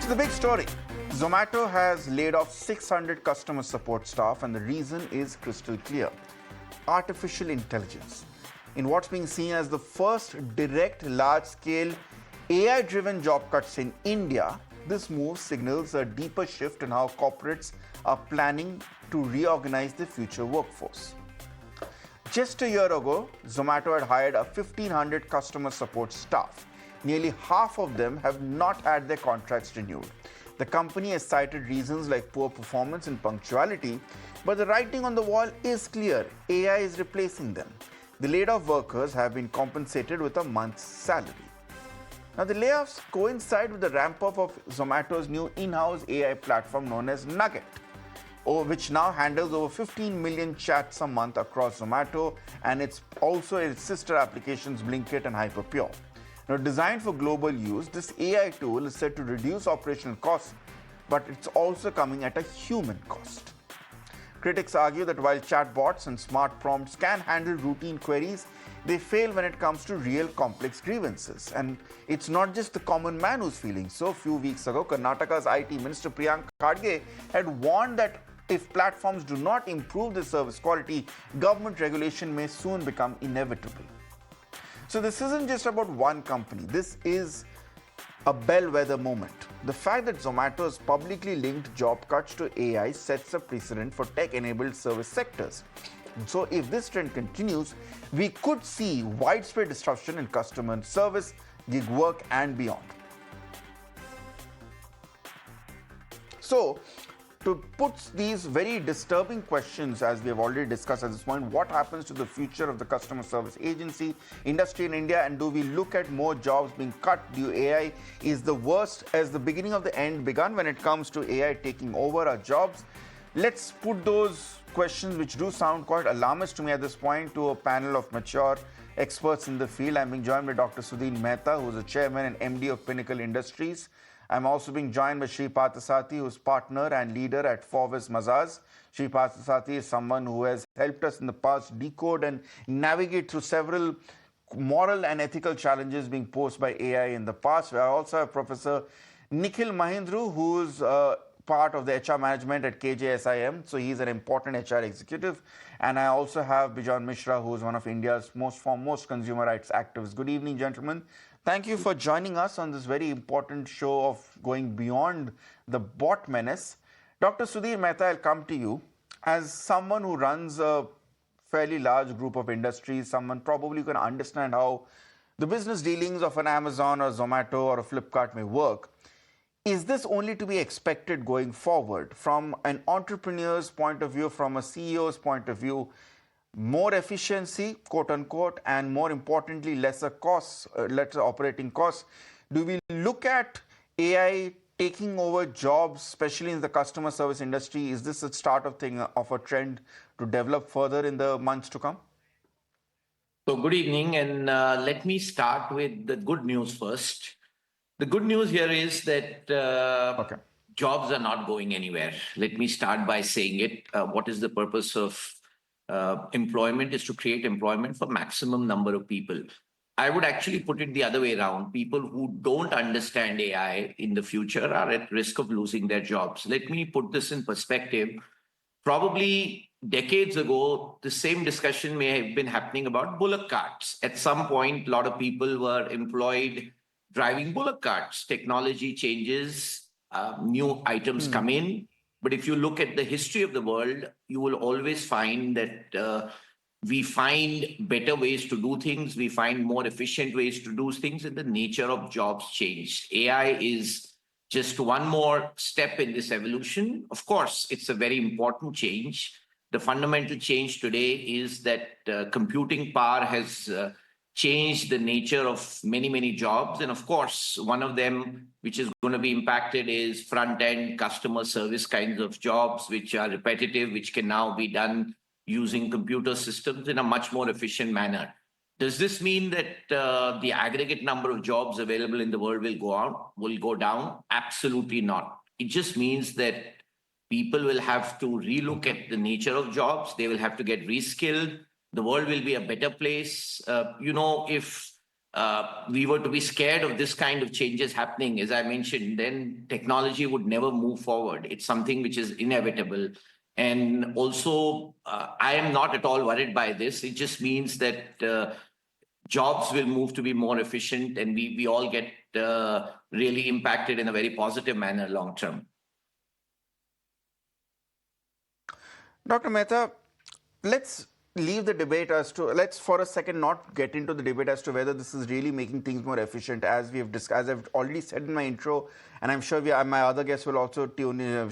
So the big story, Zomato has laid off 600 customer support staff, and the reason is crystal clear. Artificial intelligence. In what's being seen as the first direct large-scale AI-driven job cuts in India, this move signals a deeper shift in how corporates are planning to reorganize the future workforce. Just a year ago, Zomato had hired 1,500 customer support staff. Nearly half of them have not had their contracts renewed. The company has cited reasons like poor performance and punctuality, but the writing on the wall is clear. AI is replacing them. The laid-off workers have been compensated with a month's salary. Now, the layoffs coincide with the ramp-up of Zomato's new in-house AI platform known as Nugget, which now handles over 15 million chats a month across Zomato, and it's also its sister applications Blinkit and Hyperpure. Now, designed for global use, this AI tool is said to reduce operational costs, but it's also coming at a human cost. Critics argue that while chatbots and smart prompts can handle routine queries, they fail when it comes to real complex grievances. And it's not just the common man who's feeling so. A few weeks ago, Karnataka's IT Minister Priyank Khadge had warned that if platforms do not improve the service quality, government regulation may soon become inevitable. So this isn't just about one company. This is a bellwether moment. The fact that Zomato has publicly linked job cuts to AI sets a precedent for tech-enabled service sectors. So if this trend continues, we could see widespread disruption in customer service, gig work, and beyond. So, to put these very disturbing questions, as we have already discussed at this point, what happens to the future of the customer service agency industry in India, and do we look at more jobs being cut due to AI? Is the worst as the beginning of the end begun when it comes to AI taking over our jobs? Let's put those questions, which do sound quite alarmist to me at this point, to a panel of mature experts in the field. I'm being joined by Dr. Sudhir Mehta, who is the chairman and MD of Pinnacle Industries. I'm also being joined by Shri Parthasarathi, who is partner and leader at Forvis Mazars. Shri Parthasarathi is someone who has helped us in the past decode and navigate through several moral and ethical challenges being posed by AI in the past. We also have Professor Nikhil Mahindroo, who is part of the HR management at KJSIM. So he's an important HR executive. And I also have Bijan Mishra, who is one of India's foremost consumer rights activists. Good evening, gentlemen. Thank you for joining us on this very important show of going beyond the bot menace. Dr. Sudhir Mehta, I'll come to you. As someone who runs a fairly large group of industries, someone probably can understand how the business dealings of an Amazon or Zomato or a Flipkart may work. Is this only to be expected going forward from an entrepreneur's point of view, from a CEO's point of view? More efficiency, quote unquote, and more importantly, lesser costs, lesser operating costs. Do we look at AI taking over jobs, especially in the customer service industry? Is this a start of a trend to develop further in the months to come? So good evening, and let me start with the good news first. The good news here is that jobs are not going anywhere. Let me start by saying it. What is the purpose of employment? Is to create employment for maximum number of people. I would actually put it the other way around. People who don't understand AI in the future are at risk of losing their jobs. Let me put this in perspective. Probably decades ago, the same discussion may have been happening about bullock carts. At some point, a lot of people were employed driving bullock carts. Technology changes, new items come in. But if you look at the history of the world, you will always find that we find better ways to do things. We find more efficient ways to do things, and the nature of jobs changed. AI is just one more step in this evolution. Of course, it's a very important change. The fundamental change today is that computing power has changed the nature of many, many jobs. And of course, one of them which is going to be impacted is front-end customer service kinds of jobs, which are repetitive, which can now be done using computer systems in a much more efficient manner. Does this mean that the aggregate number of jobs available in the world will go down? Absolutely not. It just means that people will have to relook at the nature of jobs. They will have to get reskilled. The world will be a better place. If we were to be scared of this kind of changes happening, as I mentioned, then technology would never move forward. It's something which is inevitable. And also, I am not at all worried by this. It just means that jobs will move to be more efficient, and we all get really impacted in a very positive manner long term. Dr. Mehta, let's leave the debate as to, let's for a second not get into the debate as to whether this is really making things more efficient. As we have discussed, as I've already said in my intro, and I'm sure my other guests will also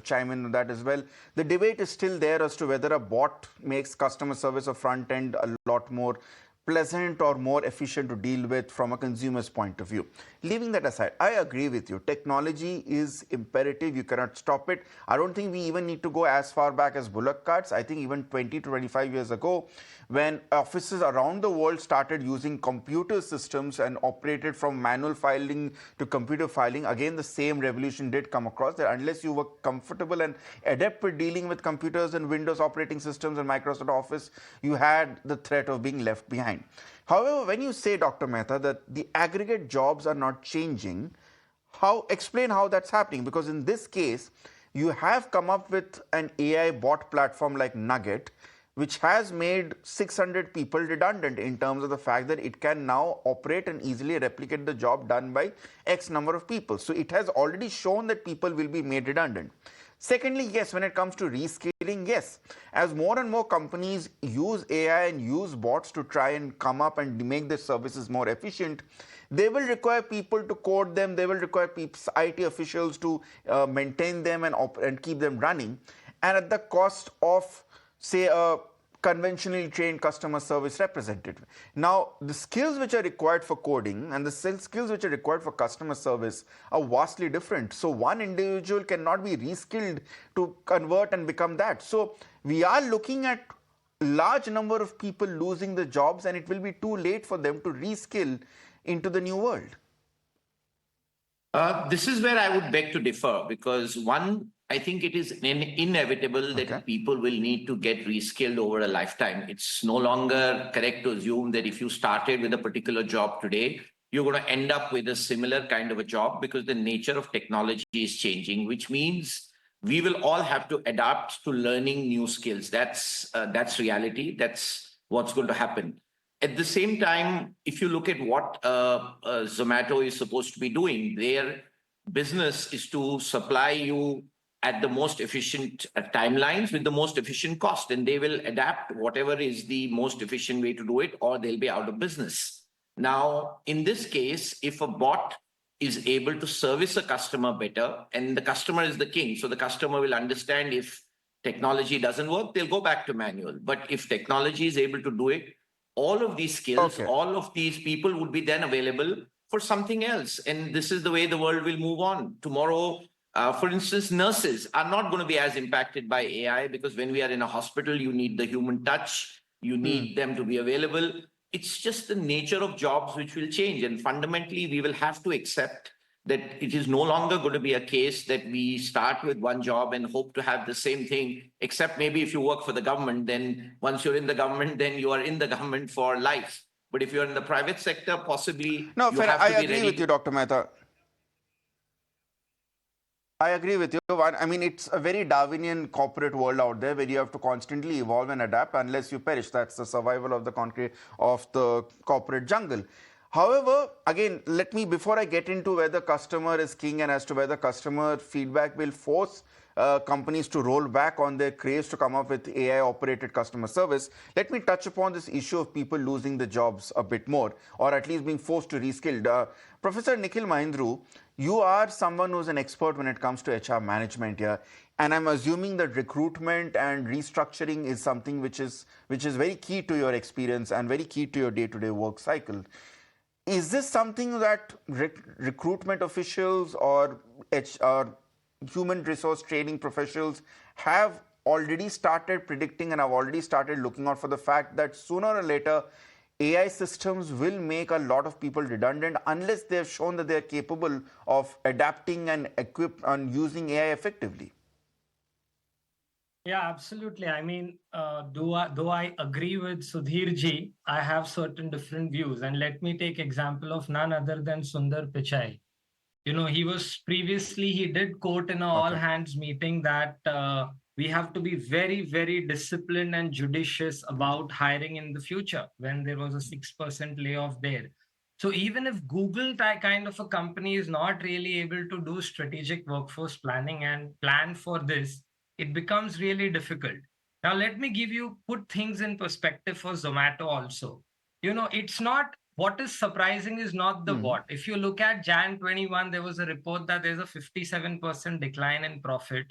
chime in on that as well. The debate is still there as to whether a bot makes customer service or front end a lot more pleasant or more efficient to deal with from a consumer's point of view. Leaving that aside, I agree with you. Technology is imperative. You cannot stop it. I don't think we even need to go as far back as bullock carts. I think even 20 to 25 years ago, when offices around the world started using computer systems and operated from manual filing to computer filing, again, the same revolution did come across that unless you were comfortable and adept with dealing with computers and Windows operating systems and Microsoft Office, you had the threat of being left behind. However, when you say, Dr. Mehta, that the aggregate jobs are not changing, explain how that's happening? Because in this case, you have come up with an AI bot platform like Nugget, which has made 600 people redundant in terms of the fact that it can now operate and easily replicate the job done by X number of people. So it has already shown that people will be made redundant. Secondly, yes, when it comes to reskilling, yes, as more and more companies use AI and use bots to try and come up and make their services more efficient, they will require people to code them, they will require IT officials to maintain them and keep them running, and at the cost of, say, a conventionally trained customer service representative. Now, the skills which are required for coding and the skills which are required for customer service are vastly different. So one individual cannot be reskilled to convert and become that. So we are looking at large number of people losing the jobs, and it will be too late for them to reskill into the new world. This is where I would beg to differ, because one, I think it is inevitable that people will need to get reskilled over a lifetime. It's no longer correct to assume that if you started with a particular job today, you're going to end up with a similar kind of a job, because the nature of technology is changing, which means we will all have to adapt to learning new skills. That's reality. That's what's going to happen. At the same time, if you look at what Zomato is supposed to be doing, their business is to supply you at the most efficient timelines with the most efficient cost, and they will adapt whatever is the most efficient way to do it, or they'll be out of business. Now, in this case, if a bot is able to service a customer better, and the customer is the king, so the customer will understand if technology doesn't work, they'll go back to manual. But if technology is able to do it, all of these skills, all of these people would be then available for something else. And this is the way the world will move on. Tomorrow, for instance, nurses are not going to be as impacted by AI, because when we are in a hospital, you need the human touch, you need them to be available. It's just the nature of jobs which will change. And fundamentally, we will have to accept that it is no longer going to be a case that we start with one job and hope to have the same thing, except maybe if you work for the government, then once you're in the government, then you are in the government for life. But if you're in the private sector, possibly no, you have to be ready. I agree with you, Dr. Mehta. I agree with you. I mean, it's a very Darwinian corporate world out there where you have to constantly evolve and adapt unless you perish. That's the survival of the corporate jungle. However, again, before I get into whether customer is king and as to whether customer feedback will force companies to roll back on their craze to come up with AI-operated customer service, let me touch upon this issue of people losing the jobs a bit more, or at least being forced to reskill. Professor Nikhil Mahindroo, you are someone who's an expert when it comes to HR management here, and I'm assuming that recruitment and restructuring is something which is very key to your experience and very key to your day-to-day work cycle. Is this something that recruitment officials or human resource training professionals have already started predicting and have already started looking out for the fact that sooner or later AI systems will make a lot of people redundant unless they have shown that they are capable of adapting and equipped and using AI effectively? Yeah, absolutely. I mean, though I agree with Sudhir ji, I have certain different views. And let me take example of none other than Sundar Pichai. He did quote in a all Okay. hands meeting that we have to be very, very disciplined and judicious about hiring in the future when there was a 6% layoff there. So even if Google kind of a company is not really able to do strategic workforce planning and plan for this, it becomes really difficult. Now, let me put things in perspective for Zomato also. It's not what is surprising is not the Hmm. what. If you look at Jan 21, there was a report that there's a 57% decline in profit,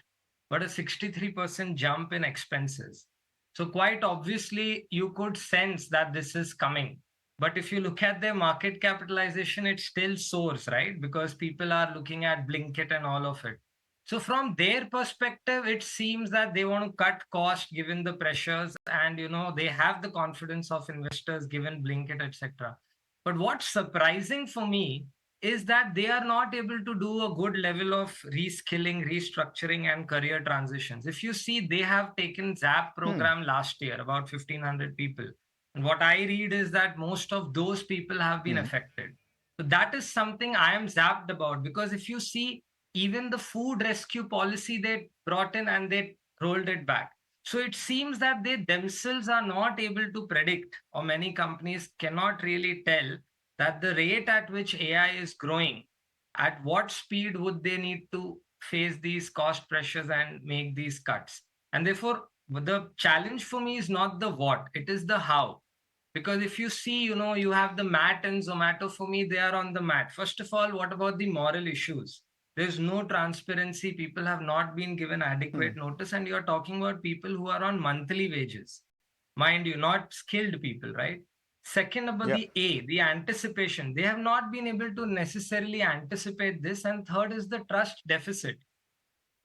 but a 63% jump in expenses. So, quite obviously, you could sense that this is coming. But if you look at their market capitalization, it still soars, right? Because people are looking at Blinkit and all of it. So from their perspective, it seems that they want to cut cost given the pressures, and they have the confidence of investors given Blinkit, etc. But what's surprising for me is that they are not able to do a good level of reskilling, restructuring, and career transitions. If you see, they have taken ZAP Hmm. program last year, about 1,500 people. And what I read is that most of those people have been Hmm. affected. So that is something I am zapped about, because if you see, even the food rescue policy they brought in and they rolled it back. So it seems that they themselves are not able to predict, or many companies cannot really tell that the rate at which AI is growing, at what speed would they need to face these cost pressures and make these cuts. And therefore, the challenge for me is not the what, it is the how. Because if you see, you have the mat and Zomato. For me, they are on the mat. First of all, what about the moral issues? There's no transparency. People have not been given Hmm. adequate notice, and you're talking about people who are on monthly wages, mind you, not skilled people, right? Second, about Yeah. the anticipation. They have not been able to necessarily anticipate this. And third is the trust deficit.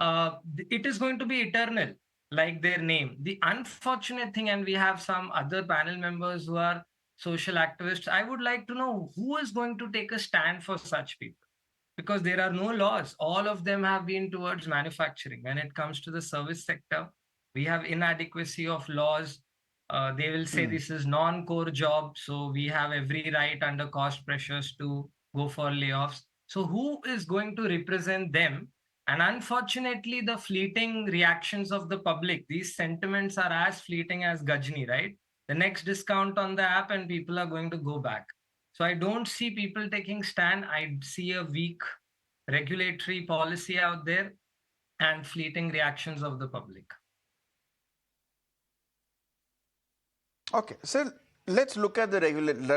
It is going to be eternal, like their name. The unfortunate thing, and we have some other panel members who are social activists, I would like to know who is going to take a stand for such people, because there are no laws. All of them have been towards manufacturing. When it comes to the service sector, we have inadequacy of laws. They will say Hmm. this is non-core job, so we have every right under cost pressures to go for layoffs. So who is going to represent them? And unfortunately, the fleeting reactions of the public, these sentiments are as fleeting as Gajni, right? The next discount on the app and people are going to go back. So I don't see people taking stand. I see a weak regulatory policy out there and fleeting reactions of the public. Okay, so let's look at the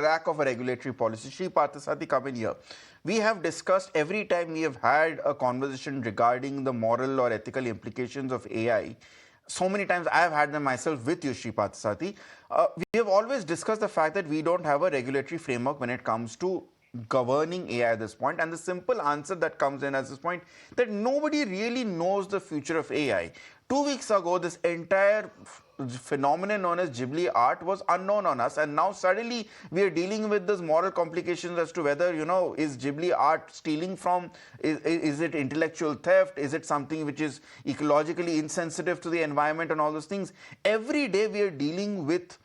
lack of a regulatory policy. Shri Parthasati, come in here. We have discussed every time we have had a conversation regarding the moral or ethical implications of AI. So many times I have had them myself with you, Shri Parthasati. We have always discussed the fact that we don't have a regulatory framework when it comes to governing AI at this point, and the simple answer that comes in at this point that nobody really knows the future of AI. 2 weeks ago, this entire phenomenon known as Ghibli art was unknown on us, and now suddenly we are dealing with this moral complications as to whether is Ghibli art stealing from, is it intellectual theft, is it something which is ecologically insensitive to the environment, and all those things. Every day we are dealing with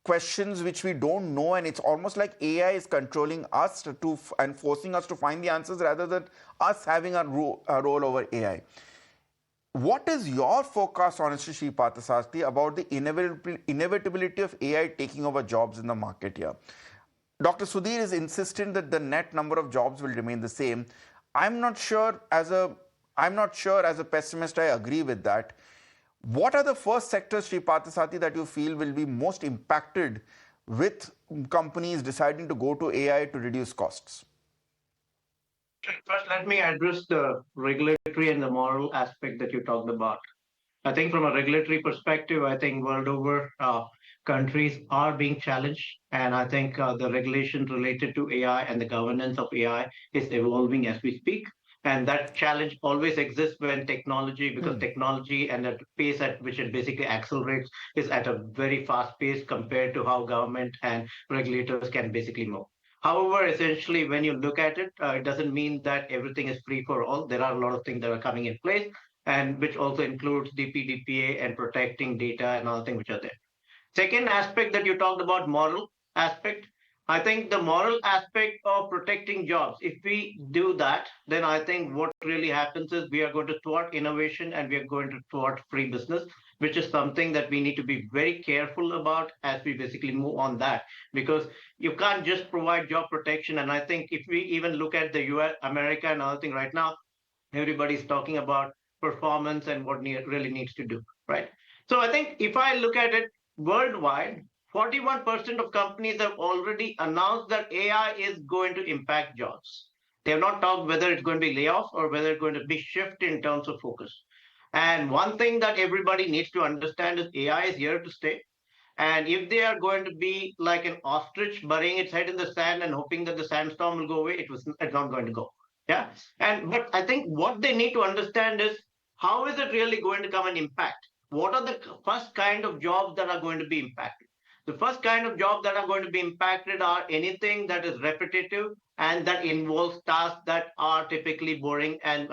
questions which we don't know, and it's almost like AI is controlling us and forcing us to find the answers rather than us having a role over AI. What is your forecast, honestly, Shri Parthasarthi, about the inevitability of AI taking over jobs in the market here? Dr. Sudhir is insistent that the net number of jobs will remain the same. I'm not sure as a I'm not sure as a pessimist I agree with that. What are the first sectors, Sri Parthasarthi, that you feel will be most impacted with companies deciding to go to AI to reduce costs? First, let me address the regulatory and the moral aspect that you talked about. I think from a regulatory perspective, I think world over countries are being challenged. And I think the regulation related to AI and the governance of AI is evolving as we speak. And that challenge always exists when technology, because Hmm. technology and the pace at which it basically accelerates is at a very fast pace compared to how government and regulators can basically move. However, essentially, when you look at it, it doesn't mean that everything is free for all. There are a lot of things that are coming in place, and which also includes the PDPA and protecting data and all things which are there. Second aspect that you talked about, moral aspect. I think the moral aspect of protecting jobs, if we do that, then I think what really happens is we are going to thwart innovation and we are going to thwart free business, which is something that we need to be very careful about as we basically move on that, because you can't just provide job protection. And I think if we even look at the US, America and other thing right now, everybody's talking about performance and what really needs to do, right? So I think if I look at it worldwide, 41% of companies have already announced that AI is going to impact jobs. They have not talked whether it's going to be layoff or whether it's going to be shift in terms of focus. And one thing that everybody needs to understand is AI is here to stay. And if they are going to be like an ostrich burying its head in the sand and hoping that the sandstorm will go away, it's not going to go. Yeah. But I think what they need to understand is how is it really going to come and impact? What are the first kind of jobs that are going to be impacted? The first kind of jobs that are going to be impacted are anything that is repetitive and that involves tasks that are typically boring and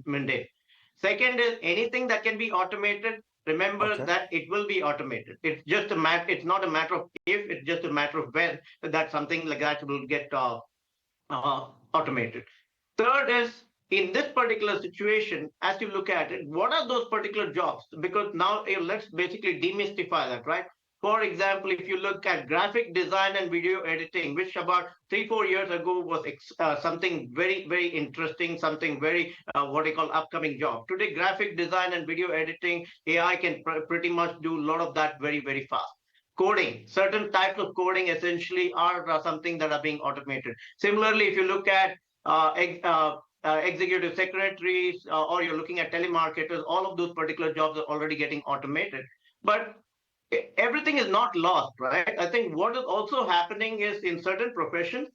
mundane. Second is anything that can be automated. Remember that it will be automated. It's just a matter. It's not a matter of if. It's just a matter of when that something like that will get automated. Third is in this particular situation, as you look at it, what are those particular jobs? Because now let's basically demystify that, right? For example, if you look at graphic design and video editing, which about 3-4 years ago was something very, very interesting, something very what I call upcoming job. Today, graphic design and video editing, AI can pretty much do a lot of that very, very fast. Coding, certain types of coding essentially are something that are being automated. Similarly, if you look at executive secretaries or you're looking at telemarketers, all of those particular jobs are already getting automated. But everything is not lost, right? I think what is also happening is in certain professions,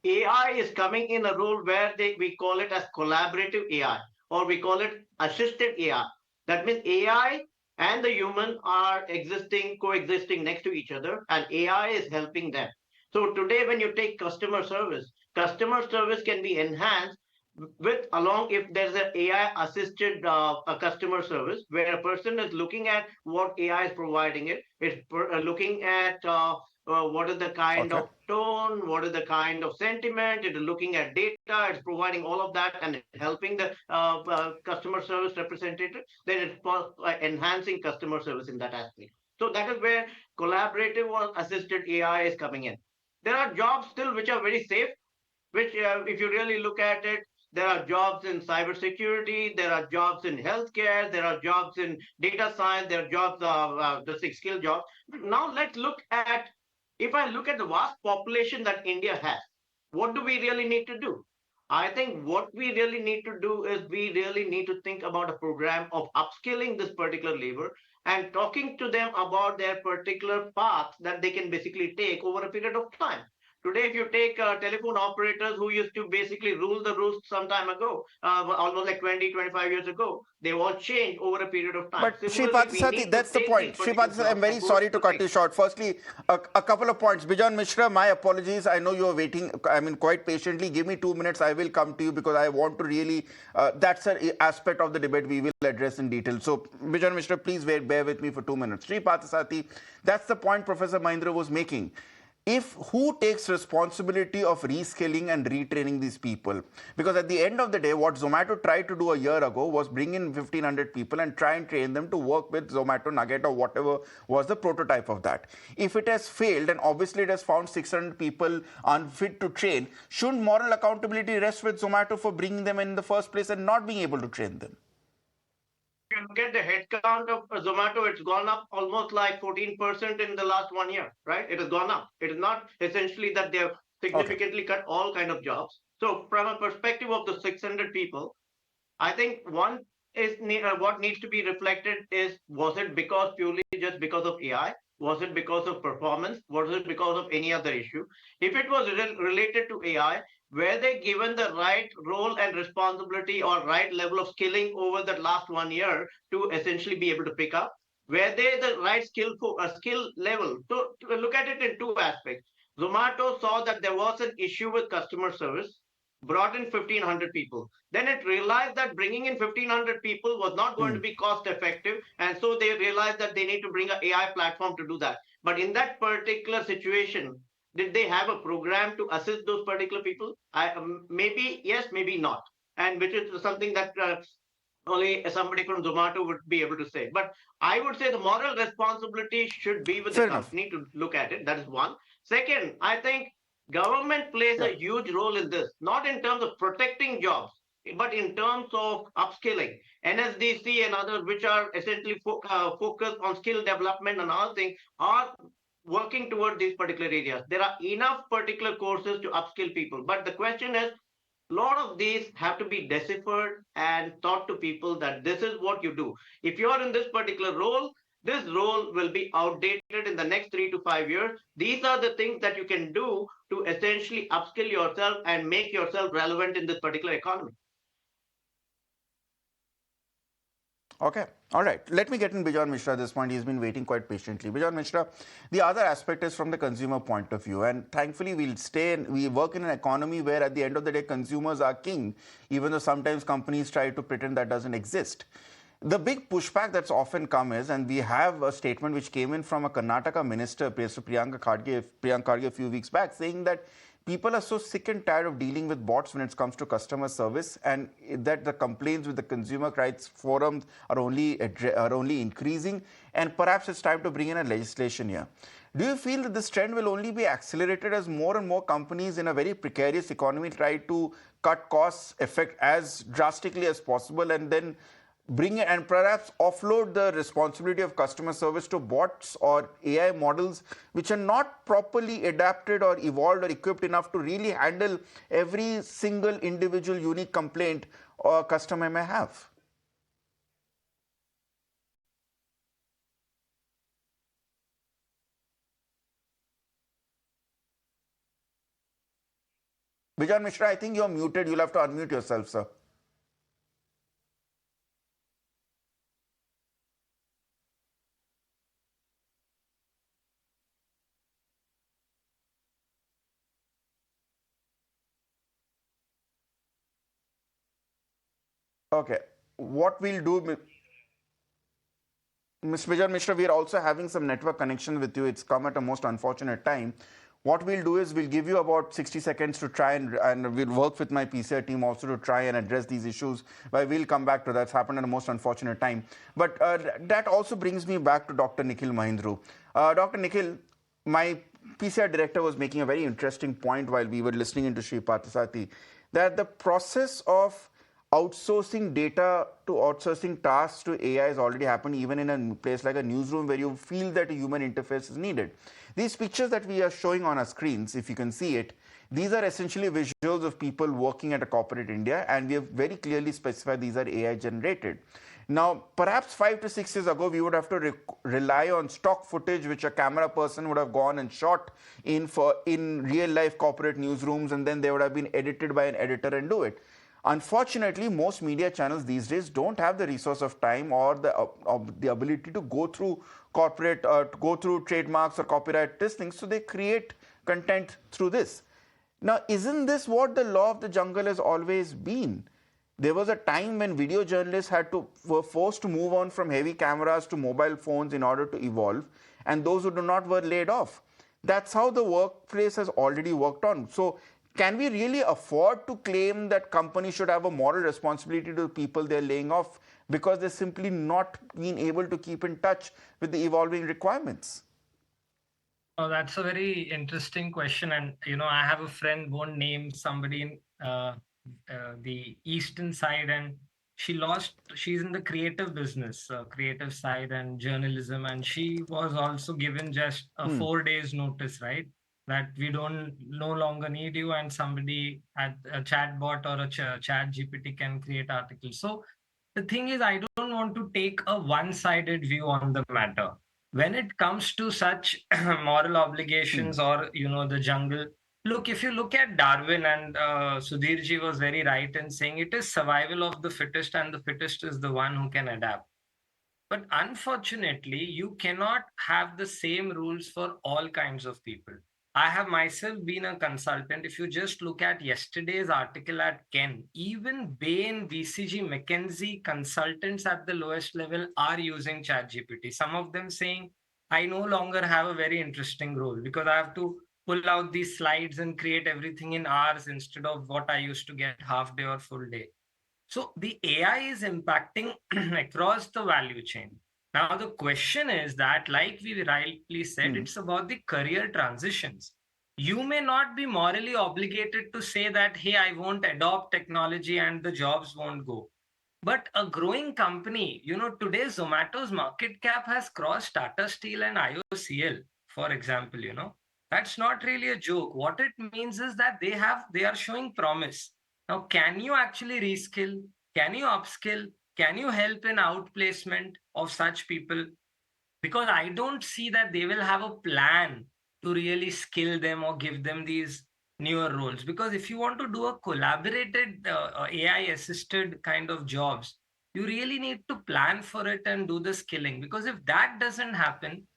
AI is coming in a role where we call it as collaborative AI, or we call it assisted AI. That means AI and the human are coexisting next to each other, and AI is helping them. So today, when you take customer service can be enhanced with along if there's an AI assisted customer service where a person is looking at what AI is providing it's looking at what is the kind of tone, what is the kind of sentiment, it is looking at data, it's providing all of that and helping the customer service representative, then it's enhancing customer service in that aspect. So that is where collaborative or assisted AI is coming in. There are jobs still which are very safe, which if you really look at it, there are jobs in cybersecurity, there are jobs in healthcare, there are jobs in data science, there are jobs, the 6-skill jobs. Now let's look at, if I look at the vast population that India has, what do we really need to do? I think what we really need to do is we really need to think about a program of upskilling this particular labor and talking to them about their particular path that they can basically take over a period of time. Today, if you take telephone operators who used to basically rule the roost some time ago, almost like 20, 25 years ago, they've all changed over a period of time. But Shri Pathasati, that's the point. Shri Pathasati, I'm very sorry to cut you short. Firstly, a couple of points. Bijan Mishra, my apologies. I know you're waiting, quite patiently. Give me 2 minutes. I will come to you because I want to really, that's an aspect of the debate we will address in detail. So, Bijan Mishra, please bear with me for 2 minutes. Shri Pathasati, that's the point Professor Mahindroo was making. Who takes responsibility of reskilling and retraining these people? Because at the end of the day, what Zomato tried to do a year ago was bring in 1,500 people and try and train them to work with Zomato, Nugget, or whatever was the prototype of that. If it has failed, and obviously it has found 600 people unfit to train, shouldn't moral accountability rest with Zomato for bringing them in the first place and not being able to train them? If you look at the headcount of Zomato, it's gone up almost like 14% in the last 1 year, right? It has gone up. It is not essentially that they have significantly cut all kind of jobs. So from a perspective of the 600 people, I think one is what needs to be reflected is, was it purely just because of AI? Was it because of performance? Was it because of any other issue? If it was related to AI, were they given the right role and responsibility or right level of skilling over the last 1 year to essentially be able to pick up? Were they the right skill level? So to look at it in two aspects. Zomato saw that there was an issue with customer service. brought in 1,500 people. Then it realized that bringing in 1,500 people was not going to be cost effective. And so they realized that they need to bring an AI platform to do that. But in that particular situation, did they have a program to assist those particular people? Maybe yes, maybe not. And which is something that only somebody from Zomato would be able to say. But I would say the moral responsibility should be with Fair the enough. company to look at it. That is one. Second, I think government plays a huge role in this, not in terms of protecting jobs, but in terms of upskilling. NSDC and others, which are essentially focused on skill development and other things, are working toward these particular areas. There are enough particular courses to upskill people. But the question is, a lot of these have to be deciphered and taught to people that this is what you do. If you're in this particular role, this role will be outdated in the next 3 to 5 years. These are the things that you can do to essentially upskill yourself and make yourself relevant in this particular economy. Okay. All right. Let me get in Bijan Mishra at this point. He's been waiting quite patiently. Bijan Mishra, the other aspect is from the consumer point of view. And thankfully, we work in an economy where at the end of the day, consumers are king, even though sometimes companies try to pretend that doesn't exist. The big pushback that's often come is, and we have a statement which came in from a Karnataka minister, Priyanka Kharge, a few weeks back, saying that people are so sick and tired of dealing with bots when it comes to customer service, and that the complaints with the consumer rights forums are only increasing, and perhaps it's time to bring in a legislation here. Do you feel that this trend will only be accelerated as more and more companies in a very precarious economy try to cut costs as drastically as possible, and then bring it and perhaps offload the responsibility of customer service to bots or AI models which are not properly adapted or evolved or equipped enough to really handle every single individual unique complaint a customer may have? Bijan Mishra, I think you're muted. You'll have to unmute yourself, sir. Okay. What we'll do, Ms. Bijan Mishra, we are also having some network connection with you. It's come at a most unfortunate time. What we'll do is we'll give you about 60 seconds to try and we'll work with my PCI team also to try and address these issues. But we'll come back to that. It's happened at a most unfortunate time. But that also brings me back to Dr. Nikhil Mahindroo. Dr. Nikhil, my PCI director was making a very interesting point while we were listening into Sri Parthasati, that the process of outsourcing data to outsourcing tasks to AI has already happened, even in a place like a newsroom where you feel that a human interface is needed. These pictures that we are showing on our screens, if you can see it, these are essentially visuals of people working at a corporate India, and we have very clearly specified these are AI generated. Now, perhaps 5 to 6 years ago, we would have to rely on stock footage, which a camera person would have gone and shot in real life corporate newsrooms, and then they would have been edited by an editor and do it. Unfortunately, most media channels these days don't have the resource of time or the ability to go through corporate, go through trademarks or copyright listings, so they create content through this. Now, isn't this what the law of the jungle has always been? There was a time when video journalists were forced to move on from heavy cameras to mobile phones in order to evolve, and those who do not were laid off. That's how the workplace has already worked on. So can we really afford to claim that companies should have a moral responsibility to the people they're laying off because they're simply not being able to keep in touch with the evolving requirements? Oh, that's a very interesting question. And, I have a friend, won't name somebody in the eastern side, and she's in the creative business, creative side and journalism. And she was also given just a 4 days notice, right? That we don't no longer need you, and somebody at a chat bot or a chat GPT can create articles. So the thing is, I don't want to take a one-sided view on the matter. When it comes to such moral obligations or, the jungle, look, if you look at Darwin, and Sudhirji was very right in saying it is survival of the fittest, and the fittest is the one who can adapt. But unfortunately, you cannot have the same rules for all kinds of people. I have myself been a consultant. If you just look at yesterday's article at Ken, even Bain, BCG, McKinsey consultants at the lowest level are using ChatGPT. Some of them saying, I no longer have a very interesting role because I have to pull out these slides and create everything in hours instead of what I used to get half day or full day. So the AI is impacting across the value chain. Now, the question is that, like we rightly said, it's about the career transitions. You may not be morally obligated to say that, hey, I won't adopt technology and the jobs won't go. But a growing company, today Zomato's market cap has crossed Tata Steel and IOCL, for example, that's not really a joke. What it means is that they are showing promise. Now, can you actually reskill? Can you upskill? Can you help in outplacement of such people? Because I don't see that they will have a plan to really skill them or give them these newer roles. Because if you want to do a collaborated AI assisted kind of jobs, you really need to plan for it and do the skilling. Because if that doesn't happen,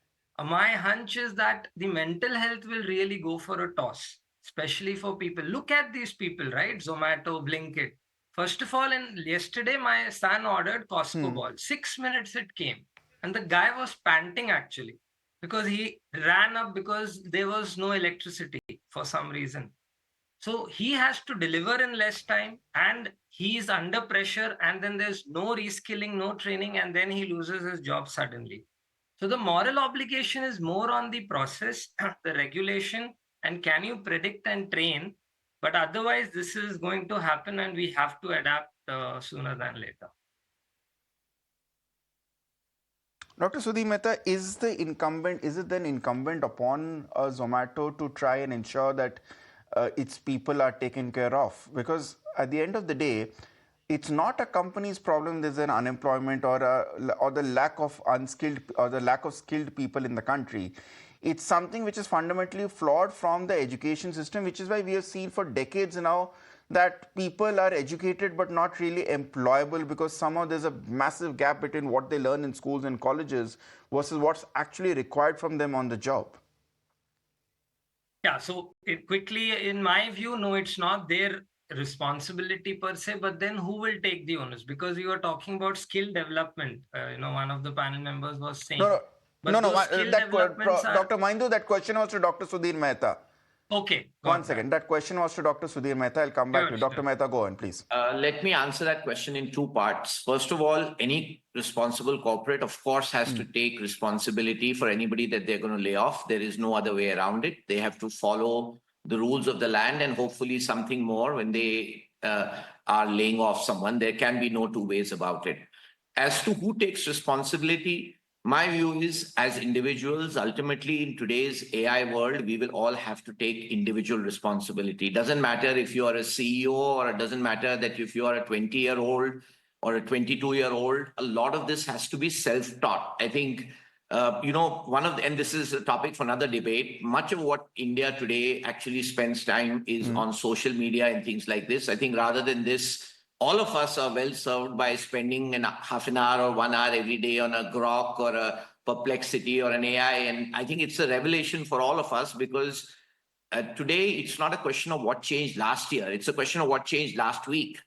my hunch is that the mental health will really go for a toss, especially for people. Look at these people, right? Zomato, Blinkit. First of all, yesterday, my son ordered Costco ball. 6 minutes it came. And the guy was panting actually because he ran up because there was no electricity for some reason. So he has to deliver in less time and he is under pressure, and then there's no reskilling, no training, and then he loses his job suddenly. So the moral obligation is more on the process, the regulation, and can you predict and train? But otherwise, this is going to happen and we have to adapt sooner than later. Dr. Sudhir Mehta, is it then incumbent upon Zomato to try and ensure that its people are taken care of? Because at the end of the day, it's not a company's problem there's an unemployment or the lack of unskilled or the lack of skilled people in the country. It's something which is fundamentally flawed from the education system, which is why we have seen for decades now that people are educated but not really employable, because somehow there's a massive gap between what they learn in schools and colleges versus what's actually required from them on the job. Yeah, so quickly, in my view, no, it's not their responsibility per se, but then who will take the onus? Because you are talking about skill development. One of the panel members was saying. No, Dr. Mahindroo, that question was to Dr. Sudhir Mehta. Okay. One second. That question was to Dr. Sudhir Mehta. I'll come back to you. Dr. Mehta, go on, please. Let me answer that question in two parts. First of all, any responsible corporate, of course, has to take responsibility for anybody that they're going to lay off. There is no other way around it. They have to follow the rules of the land and hopefully something more when they are laying off someone. There can be no two ways about it. As to who takes responsibility, my view is, as individuals, ultimately in today's AI world, we will all have to take individual responsibility. It doesn't matter if you are a CEO, or it doesn't matter that if you are a 20-year-old or a 22-year-old, a lot of this has to be self-taught. I think, and this is a topic for another debate, much of what India today actually spends time is on social media and things like this. I think rather than this, all of us are well served by spending half an hour or 1 hour every day on a Grok or a Perplexity or an AI. And I think it's a revelation for all of us, because today it's not a question of what changed last year. It's a question of what changed last week.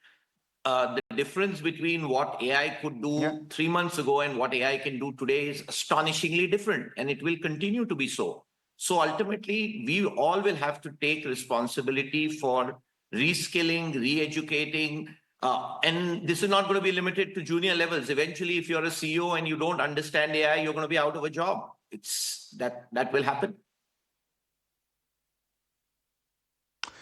The difference between what AI could do 3 months ago and what AI can do today is astonishingly different, and it will continue to be so. So ultimately, we all will have to take responsibility for reskilling, re-educating, and this is not going to be limited to junior levels. Eventually, if you're a CEO and you don't understand AI, you're going to be out of a job. That will happen.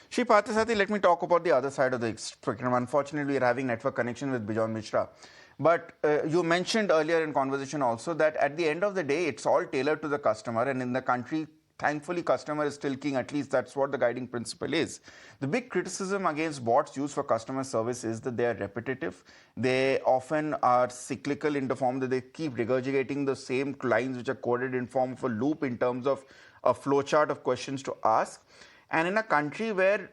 Shri Parthasarathi, let me talk about the other side of the spectrum. Unfortunately, we are having network connection with Bijon Mishra. But you mentioned earlier in conversation also that at the end of the day, it's all tailored to the customer. And in the country, thankfully, customer is still king. At least that's what the guiding principle is. The big criticism against bots used for customer service is that they are repetitive. They often are cyclical in the form that they keep regurgitating the same lines which are coded in form of a loop in terms of a flowchart of questions to ask. And in a country where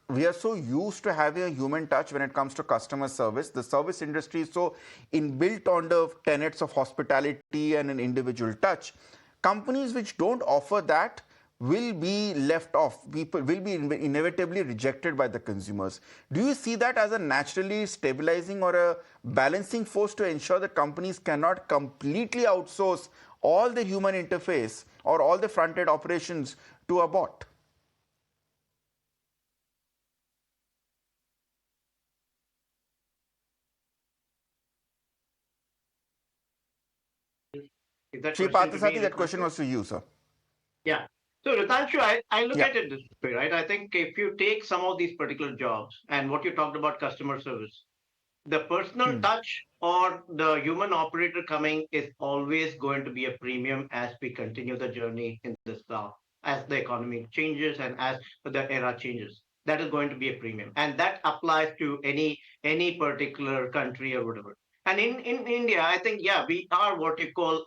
we are so used to having a human touch when it comes to customer service, the service industry is so inbuilt on the tenets of hospitality and an individual touch. Companies which don't offer that will be left off. People will be inevitably rejected by the consumers. Do you see that as a naturally stabilizing or a balancing force to ensure that companies cannot completely outsource all the human interface or all the front-end operations to a bot? Sri Parthasarathi, that question was to you, sir. Yeah. So, Ritangshu, I look at it this way, right? I think if you take some of these particular jobs and what you talked about customer service, the personal touch or the human operator coming is always going to be a premium as we continue the journey in this as the economy changes and as the era changes. That is going to be a premium, and that applies to any particular country or whatever. And in India, I think we are what you call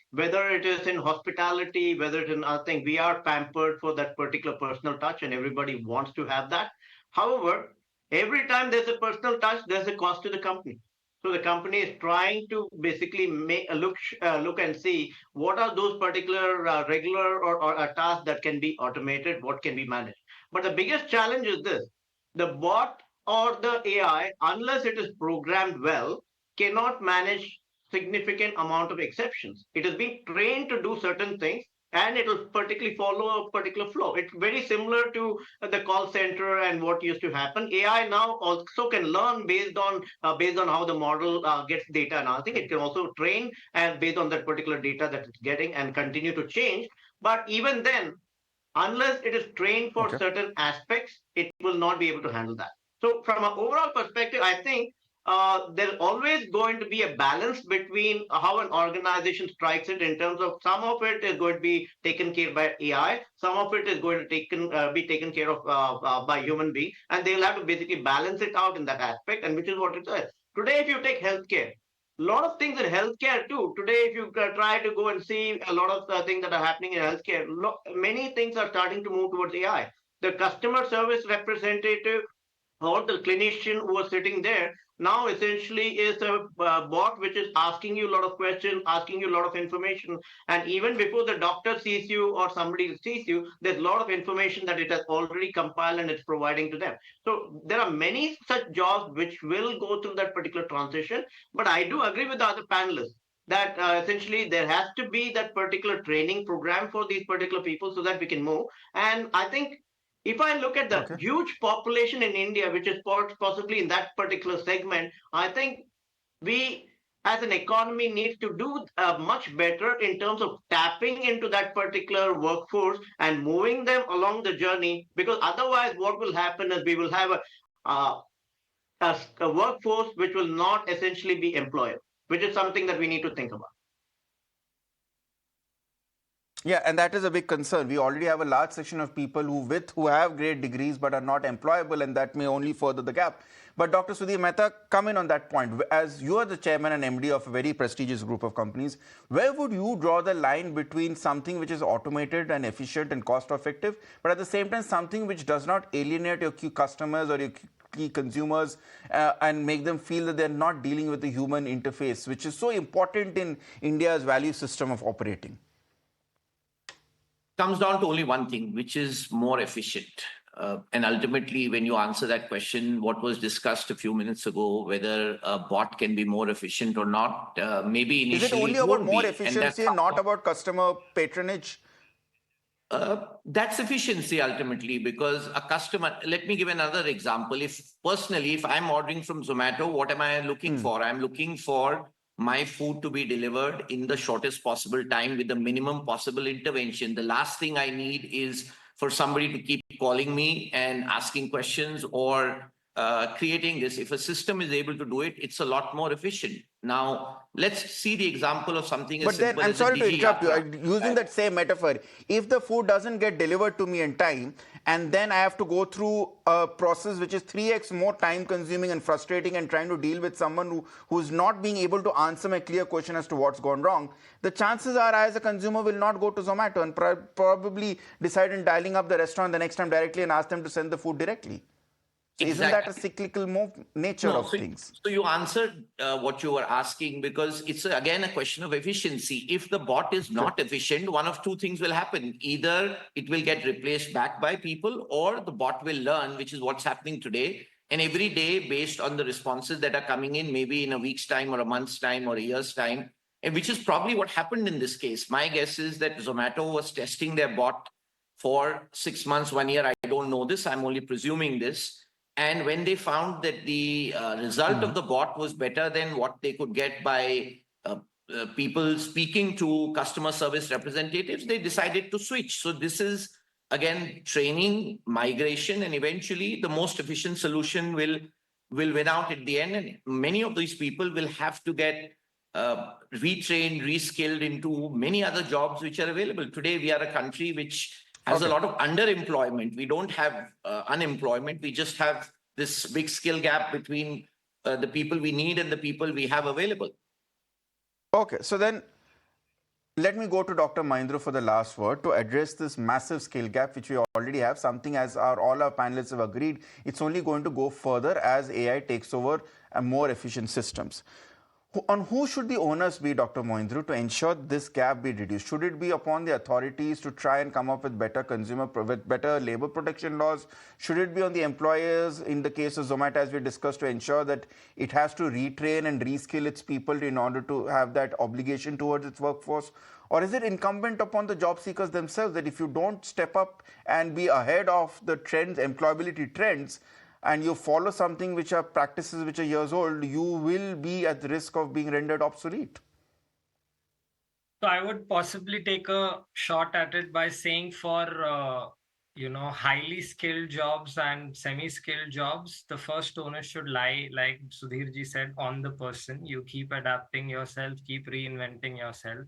whether it is in hospitality, whether it's in other thing, we are pampered for that particular personal touch, and everybody wants to have that. However, every time there's a personal touch, there's a cost to the company. So the company is trying to basically make a look and see what are those particular regular or tasks that can be automated, what can be managed. But the biggest challenge is this: the bot or the AI, unless it is programmed well, cannot manage significant amount of exceptions. It has been trained to do certain things, and it will particularly follow a particular flow. It's very similar to the call center and what used to happen. AI now also can learn based on how the model gets data and everything. It can also train and based on that particular data that it's getting and continue to change. But even then, unless it is trained for certain aspects, it will not be able to handle that. So from an overall perspective, I think there's always going to be a balance between how an organization strikes it in terms of some of it is going to be taken care of by AI, some of it is going to be taken care of by human being, and they'll have to basically balance it out in that aspect, and which is what it is. Today, if you take healthcare, a lot of things in healthcare too. Today, if you try to go and see a lot of things that are happening in healthcare, many things are starting to move towards AI. The customer service representative or the clinician who was sitting there now essentially is a bot which is asking you a lot of questions, asking you a lot of information. And even before the doctor sees you or somebody sees you, there's a lot of information that it has already compiled and it's providing to them. So there are many such jobs which will go through that particular transition. But I do agree with the other panelists that essentially there has to be that particular training program for these particular people so that we can move. And I think if I look at the huge population in India, which is possibly in that particular segment, I think we as an economy need to do much better in terms of tapping into that particular workforce and moving them along the journey, because otherwise what will happen is we will have a workforce which will not essentially be employable, which is something that we need to think about. Yeah, and that is a big concern. We already have a large section of people who have great degrees but are not employable, and that may only further the gap. But Dr. Sudhir Mehta, come in on that point. As you are the chairman and MD of a very prestigious group of companies, where would you draw the line between something which is automated and efficient and cost effective, but at the same time something which does not alienate your key customers or your key consumers and make them feel that they're not dealing with the human interface, which is so important in India's value system of operating? Comes down to only one thing, which is more efficient. And ultimately, when you answer that question, what was discussed a few minutes ago, whether a bot can be more efficient or not, maybe initially is it only about more efficiency and not about customer patronage? That's efficiency ultimately, because a customer, let me give another example. If I'm ordering from Zomato, what am I looking for? I'm looking for my food to be delivered in the shortest possible time with the minimum possible intervention. The last thing I need is for somebody to keep calling me and asking questions or creating this. If a system is able to do it, it's a lot more efficient. Now, let's see the example of something as simple as I'm sorry to interrupt you. Using that same metaphor, if the food doesn't get delivered to me in time, and then I have to go through a process which is 3x more time consuming and frustrating and trying to deal with someone who's not being able to answer my clear question as to what's gone wrong, the chances are I as a consumer will not go to Zomato and probably decide in dialing up the restaurant the next time directly and ask them to send the food directly. So isn't that a cyclical nature of things? So you answered what you were asking, because it's again a question of efficiency. If the bot is not efficient, one of two things will happen. Either it will get replaced back by people, or the bot will learn, which is what's happening today. And every day, based on the responses that are coming in, maybe in a week's time or a month's time or a year's time, and which is probably what happened in this case. My guess is that Zomato was testing their bot for 6 months, 1 year. I don't know this. I'm only presuming this. And when they found that the result of the bot was better than what they could get by people speaking to customer service representatives, they decided to switch. So this is, again, training, migration, and eventually the most efficient solution will win out at the end. And many of these people will have to get retrained, reskilled into many other jobs which are available. Today, we are a country which has a lot of underemployment. We don't have unemployment. We just have this big skill gap between the people we need and the people we have available. Okay, so then let me go to Dr. Mahindroo for the last word to address this massive skill gap, which we already have. Something, as all our panelists have agreed, it's only going to go further as AI takes over and more efficient systems. On who should the onus be, Dr. Mahindroo, to ensure this gap be reduced? Should it be upon the authorities to try and come up with better better labor protection laws? Should it be on the employers, in the case of Zomato, as we discussed, to ensure that it has to retrain and reskill its people in order to have that obligation towards its workforce? Or is it incumbent upon the job seekers themselves that if you don't step up and be ahead of the trends, employability trends, and you follow something which are practices which are years old, you will be at the risk of being rendered obsolete? So I would possibly take a shot at it by saying for, highly skilled jobs and semi-skilled jobs, the first onus should lie, like Sudhirji said, on the person. You keep adapting yourself, keep reinventing yourself.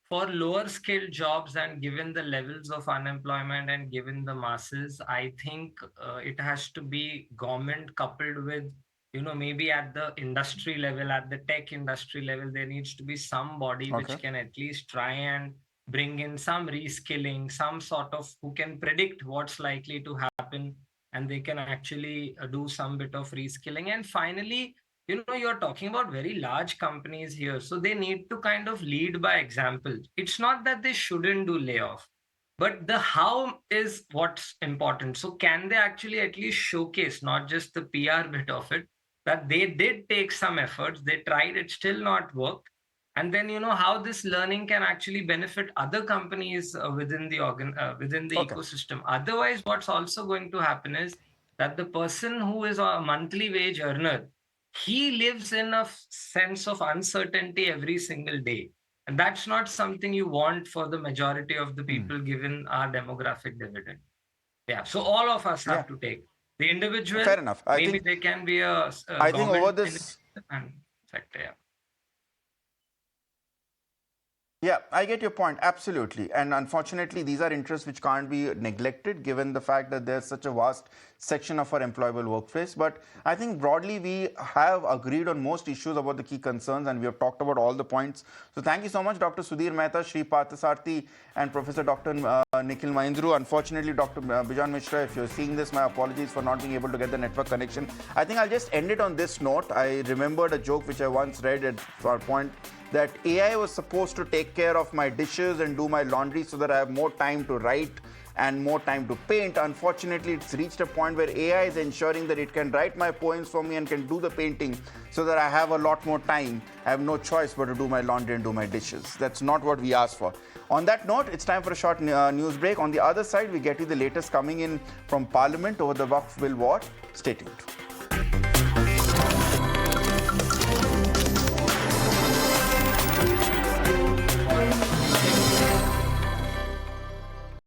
For lower skilled jobs, and given the levels of unemployment and given the masses, I think it has to be government coupled with, maybe at the industry level, at the tech industry level, there needs to be somebody which can at least try and bring in some reskilling, some sort of who can predict what's likely to happen, and they can actually do some bit of reskilling. And finally, you're talking about very large companies here, so they need to kind of lead by example. It's not that they shouldn't do layoff, but the how is what's important. So can they actually at least showcase, not just the PR bit of it, that they did take some efforts, they tried, it still not worked, and then how this learning can actually benefit other companies within the ecosystem. Otherwise, what's also going to happen is that the person who is a monthly wage earner, he lives in a sense of uncertainty every single day. And that's not something you want for the majority of the people, given our demographic dividend. Yeah. So all of us have to take. The individual, fair enough. Maybe they can be a I think over this sector, yeah. Yeah, I get your point, absolutely. And unfortunately, these are interests which can't be neglected given the fact that there's such a vast section of our employable workforce. But I think broadly, we have agreed on most issues about the key concerns, and we have talked about all the points. So thank you so much, Dr. Sudhir Mehta, Shri Parthasarathy, and Professor Dr. Nikhil Mahindroo. Unfortunately, Dr. Bijan Mishra, if you're seeing this, my apologies for not being able to get the network connection. I think I'll just end it on this note. I remembered a joke which I once read at our point, that AI was supposed to take care of my dishes and do my laundry so that I have more time to write and more time to paint. Unfortunately, it's reached a point where AI is ensuring that it can write my poems for me and can do the painting so that I have a lot more time. I have no choice but to do my laundry and do my dishes. That's not what we asked for. On that note, it's time for a short news break. On the other side, we get you the latest coming in from Parliament over the Waqf Bill war. Stay tuned.